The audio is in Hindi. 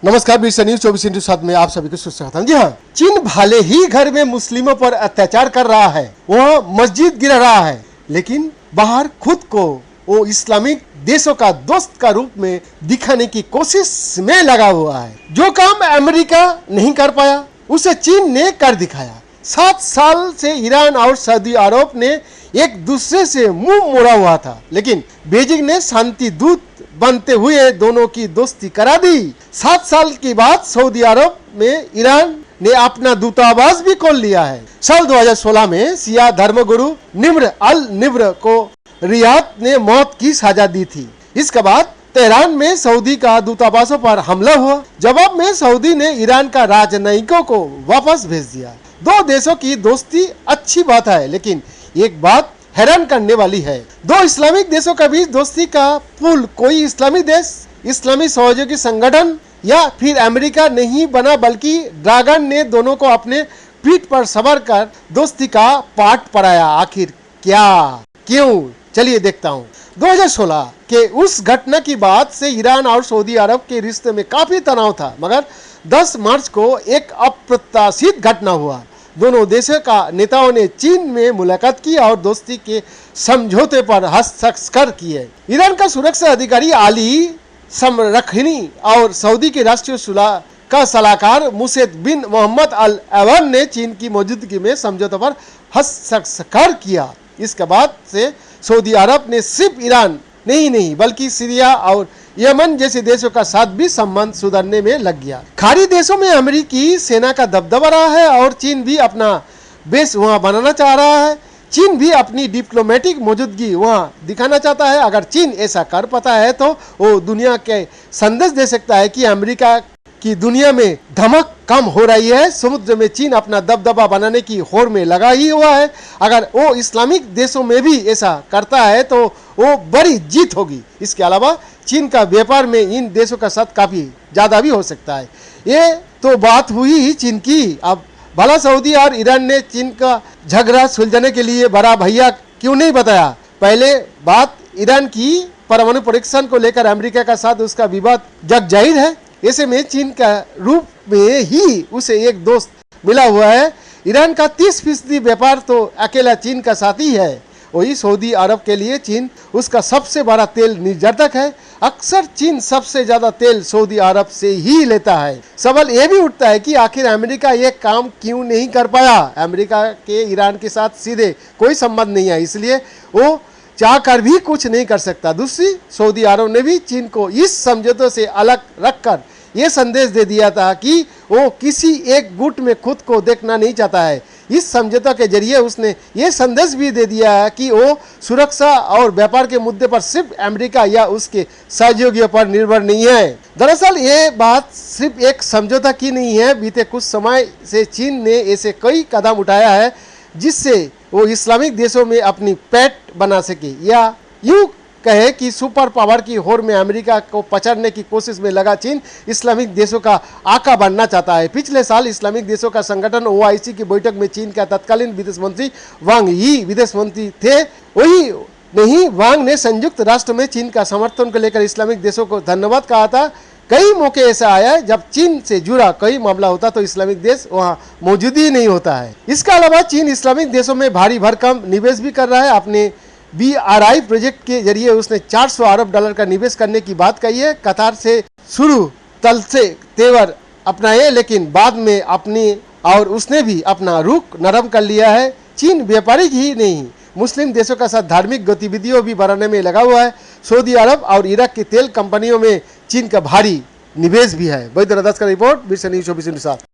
नमस्कार, बीस न्यूज 24/7 में आप सभी को सुस्वागत। जी हाँ, चीन भले ही घर में मुस्लिमों पर अत्याचार कर रहा है, वह मस्जिद गिरा रहा है, लेकिन बाहर खुद को वो इस्लामिक देशों का दोस्त का रूप में दिखाने की कोशिश में लगा हुआ है। जो काम अमेरिका नहीं कर पाया उसे चीन ने कर दिखाया। 7 साल से ईरान और सऊदी अरब ने एक दूसरे से मुंह मोड़ा हुआ था, लेकिन बीजिंग ने शांति दूत बनते हुए दोनों की दोस्ती करा दी। 7 साल के बाद सऊदी अरब में ईरान ने अपना दूतावास भी खोल लिया है। साल 2016 में शिया धर्मगुरु निम्र अल निम्र को रियाद ने मौत की सजा दी थी। इसके बाद तेहरान में सऊदी का दूतावासों पर हमला हुआ। जवाब में सऊदी ने ईरान का राजनयिकों को वापस भेज दिया। दो देशों की दोस्ती अच्छी बात है, लेकिन एक बात हैरान करने वाली है। दो इस्लामिक देशों के बीच दोस्ती का पुल कोई इस्लामी देश, इस्लामी सहयोगी संगठन या फिर अमेरिका नहीं बना, बल्कि ड्रैगन ने दोनों को अपने पीठ पर सवार कर दोस्ती का पाठ पढ़ाया। आखिर क्या, क्यों, चलिए देखता हूँ। 2016 के उस घटना की बाद से ईरान और सऊदी अरब के रिश्ते में काफी तनाव था, मगर 10 मार्च को एक अप्रत्याशित घटना हुआ। दोनों देशों का नेताओं ने चीन में मुलाकात की और दोस्ती के समझौते पर हस्ताक्षर किए। ईरान का सुरक्षा अधिकारी अली समरखनी और सऊदी के राष्ट्रीय सुलह का सलाहकार मुसैद बिन मोहम्मद अल अवन ने चीन की मौजूदगी में समझौते पर हस्ताक्षर किया। इसके बाद से सऊदी अरब ने सिर्फ ईरान नहीं बल्कि सीरिया और यमन जैसे देशों का साथ भी संबंध सुधारने में लग गया। खाड़ी देशों में अमेरिकी सेना का दबदबा रहा है और चीन भी अपना बेस वहां बनाना चाह रहा है। चीन भी अपनी डिप्लोमेटिक मौजूदगी वहां दिखाना चाहता है। अगर चीन ऐसा कर पाता है तो वो दुनिया के संदेश दे सकता है कि अमेरिका की दुनिया में धमक कम हो रही है। समुद्र में चीन अपना दबदबा बनाने की होड़ में लगा ही हुआ है। अगर वो इस्लामिक देशों में भी ऐसा करता है तो वो बड़ी जीत होगी। इसके अलावा चीन का व्यापार में इन देशों का साथ काफी ज्यादा भी हो सकता है। ये तो बात हुई ही चीन की। अब भला सऊदी और ईरान ने चीन का झगड़ा सुलझाने के लिए बड़ा भैया क्यों नहीं बताया? पहले बात ईरान की परमाणु परीक्षण को लेकर अमेरिका का साथ उसका विवाद जग जाहिर है। ऐसे में चीन का रूप में ही उसे एक दोस्त मिला हुआ है। ईरान का 30% व्यापार तो अकेला चीन का साथ ही है। वही सऊदी अरब के लिए चीन उसका सबसे बड़ा तेल निर्यातक है। अक्सर चीन सबसे ज्यादा तेल सऊदी अरब से ही लेता है। सवाल यह भी उठता है कि आखिर अमेरिका ये काम क्यों नहीं कर पाया? अमेरिका के ईरान के साथ सीधे कोई संबंध नहीं है, इसलिए वो चाहकर भी कुछ नहीं कर सकता। दूसरी, सऊदी अरब ने भी चीन को इस समझौते से अलग रखकर ये संदेश दे दिया था कि वो किसी एक गुट में खुद को देखना नहीं चाहता है। इस समझौते के जरिए उसने ये संदेश भी दे दिया है कि वो सुरक्षा और व्यापार के मुद्दे पर सिर्फ अमेरिका या उसके सहयोगियों पर निर्भर नहीं है। दरअसल ये बात सिर्फ एक समझौता की नहीं है। बीते कुछ समय से चीन ने ऐसे कई कदम उठाया है जिससे वो इस्लामिक देशों में अपनी पैठ बना सके, या यूं कहे कि सुपर पावर की होड़ में अमेरिका को पछाड़ने की कोशिश में लगा चीन इस्लामिक देशों का आका बनना चाहता है। पिछले साल इस्लामिक देशों का संगठन OIC की बैठक में चीन का तत्कालीन विदेश मंत्री वांग यी विदेश मंत्री थे। वही नहीं, वांग ने संयुक्त राष्ट्र में चीन का समर्थन को लेकर इस्लामिक देशों को धन्यवाद कहा था। कई मौके ऐसा आया है जब चीन से जुड़ा कोई मामला होता तो इस्लामिक देश वहां मौजूद ही नहीं होता है। इसके अलावा चीन इस्लामिक देशों में भारी भरकम निवेश भी कर रहा है। अपने BRI प्रोजेक्ट के जरिए उसने $400 अरब का निवेश करने की बात कही है। कतार से शुरू तल से तेवर अपनाए, लेकिन बाद में अपनी और उसने भी अपना रुख नरम कर लिया है। चीन व्यापारिक ही नहीं, मुस्लिम देशों के साथ धार्मिक गतिविधियों भी बढ़ाने में लगा हुआ है। सऊदी अरब और इराक की तेल कंपनियों में चीन का भारी निवेश भी है। वैद्यनाथ का रिपोर्ट, बीस न्यूज 24/7।